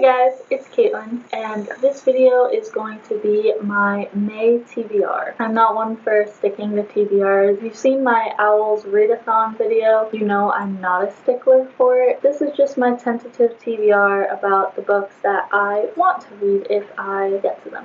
guys, it's Caitlin, and this video is going to be my May TBR. I'm not one for sticking to TBRs. If you've seen my Owls Readathon video, you know I'm not a stickler for it. This is just my tentative TBR about the books that I want to read if I get to them.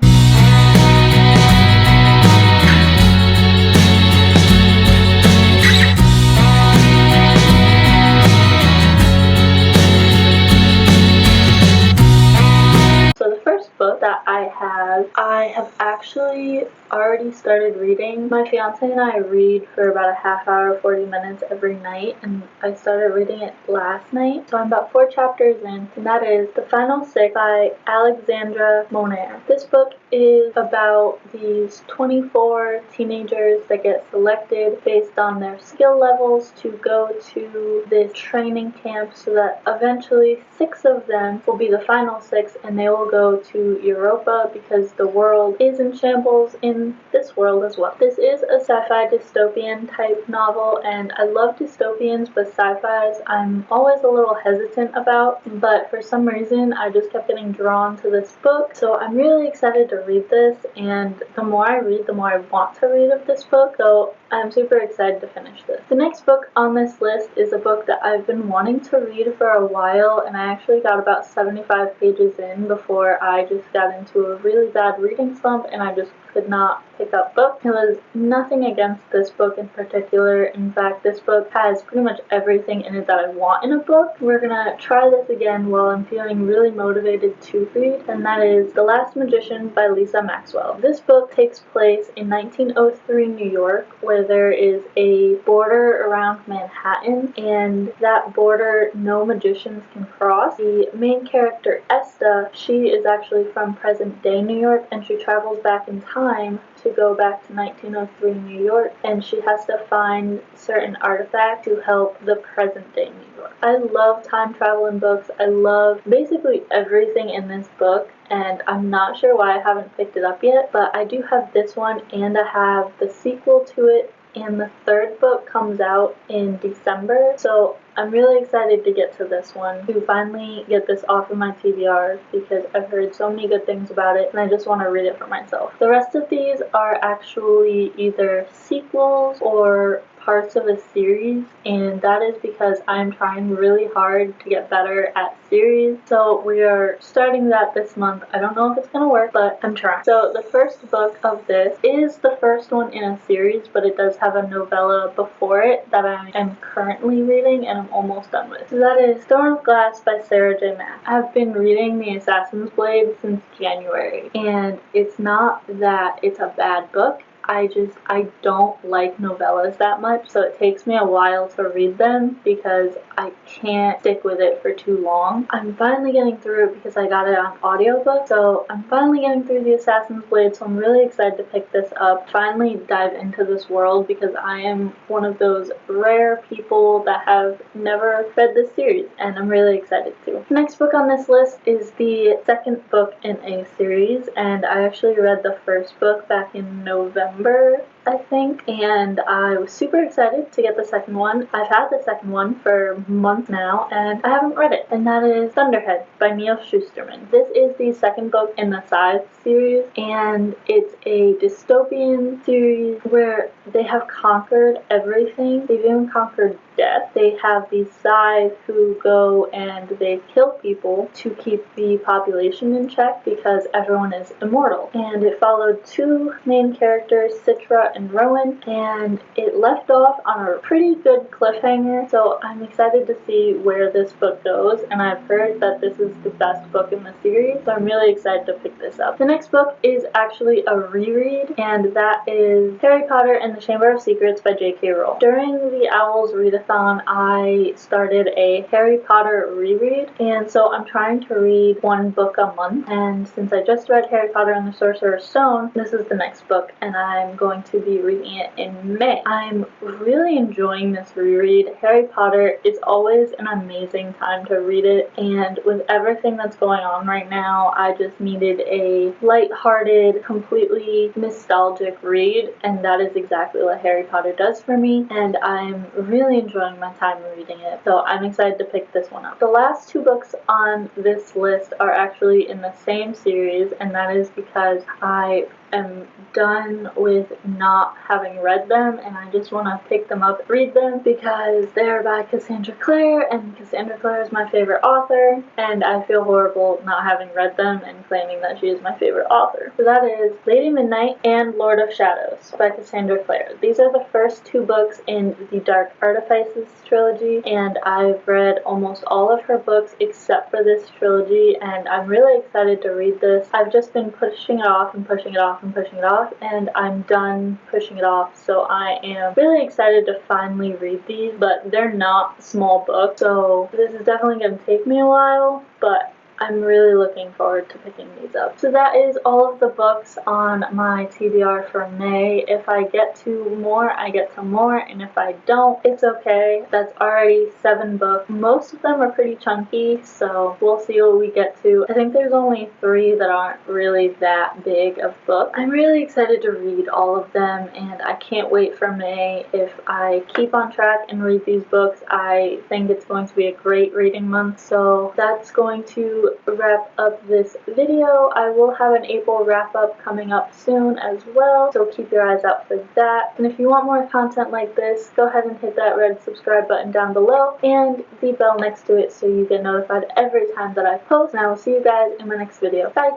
So the first book that I have actually already started reading. My fiance and I read for about a half hour, 40 minutes every night, and I started reading it last night. So I'm about 4 chapters in, and that is The Final Six by Alexandra Moner. This book is about these 24 teenagers that get selected based on their skill levels to go to this training camp so that eventually 6 of them will be the final 6 and they will go to Europa because the world is in shambles in this world as well. This is a sci-fi dystopian type novel, and I love dystopians, but sci-fis I'm always a little hesitant about, but for some reason I just kept getting drawn to this book, so I'm really excited to read this, and the more I read, the more I want to read of this book, so I'm super excited to finish this. The next book on this list is a book that I've been wanting to read for a while, and I actually got about 75 pages in before I just got into a really bad reading slump and I just could not pick up books. It was nothing against this book in particular. In fact, this book has pretty much everything in it that I want in a book. We're gonna try this again while I'm feeling really motivated to read, and that is The Last Magician by Lisa Maxwell. This book takes place in 1903 New York, where there is a border around Manhattan, and that border no magicians can cross. The main character, Esta, she is actually from present day New York, and she travels back in time to go back to 1903 New York, and she has to find certain artifacts to help the present day New York. I love time travel in books. I love basically everything in this book, and I'm not sure why I haven't picked it up yet, but I do have this one and I have the sequel to it, and the 3rd book comes out in December, so I'm really excited to get to this one, to finally get this off of my TBR because I've heard so many good things about it and I just want to read it for myself. The rest of these are actually either sequels or parts of a series, and that is because I'm trying really hard to get better at series, so we are starting that this month. I don't know if it's gonna work, but I'm trying. So the first book of this is the first one in a series, but it does have a novella before it that I am currently reading and I'm almost done with. So that is Throne of Glass by Sarah J. Maas. I've been reading The Assassin's Blade since January, and it's not that it's a bad book. I don't like novellas that much, so it takes me a while to read them because I can't stick with it for too long. I'm finally getting through it because I got it on audiobook, so I'm finally getting through The Assassin's Blade, so I'm really excited to pick this up, finally dive into this world because I am one of those rare people that have never read this series, and I'm really excited to. The next book on this list is the 2nd book in a series, and I actually read the 1st book back in November, I think, and I was super excited to get the 2nd one. I've had the 2nd one for months now and I haven't read it, and that is Thunderheads by Neil Shusterman. This is the 2nd book in the Scythe series, and it's a dystopian series where they have conquered everything. They've even conquered death. They have these scythes who go and they kill people to keep the population in check because everyone is immortal. And it followed 2 main characters, Citra and Rowan, and it left off on a pretty good cliffhanger, so I'm excited to see where this book goes, and I've heard that this is the best book in the series, so I'm really excited to pick this up. The next book is actually a reread, and that is Harry Potter and the Chamber of Secrets by J.K. Rowling. During the Owls Readathon, I started a Harry Potter reread, and so I'm trying to read 1 book a month, and since I just read Harry Potter and the Sorcerer's Stone, this is the next book, and I'm going to be reading it in May. I'm really enjoying this reread. Harry Potter is always an amazing time to read it, and with everything that's going on right now, I just needed a lighthearted, completely nostalgic read, and that is exactly what Harry Potter does for me, and I'm really enjoying my time reading it, so I'm excited to pick this one up. The last two books on this list are actually in the same series, and that is because I am done with not having read them, and I just want to pick them up and read them because they're by Cassandra Clare, and Cassandra Clare is my favorite author, and I feel horrible not having read them and claiming that she is my favorite author. So that is Lady Midnight and Lord of Shadows by Cassandra Clare. These are the first two books in the Dark Artifices trilogy, and I've read almost all of her books except for this trilogy, and I'm really excited to read this. I've just been pushing it off and pushing it off and pushing it off, and I'm done pushing it off, so I am really excited to finally read these, but they're not small books, so this is definitely going to take me a while, but I'm really looking forward to picking these up. So that is all of the books on my TBR for May. If I get to more, I get to more, and if I don't, it's okay. That's already 7 books. Most of them are pretty chunky, so we'll see what we get to. I think there's only 3 that aren't really that big of books. I'm really excited to read all of them, and I can't wait for May. If I keep on track and read these books, I think it's going to be a great reading month, so that's going to wrap up this video. I will have an April wrap up coming up soon as well, so keep your eyes out for that. And if you want more content like this, go ahead and hit that red subscribe button down below and the bell next to it so you get notified every time that I post, and I will see you guys in my next video. Bye!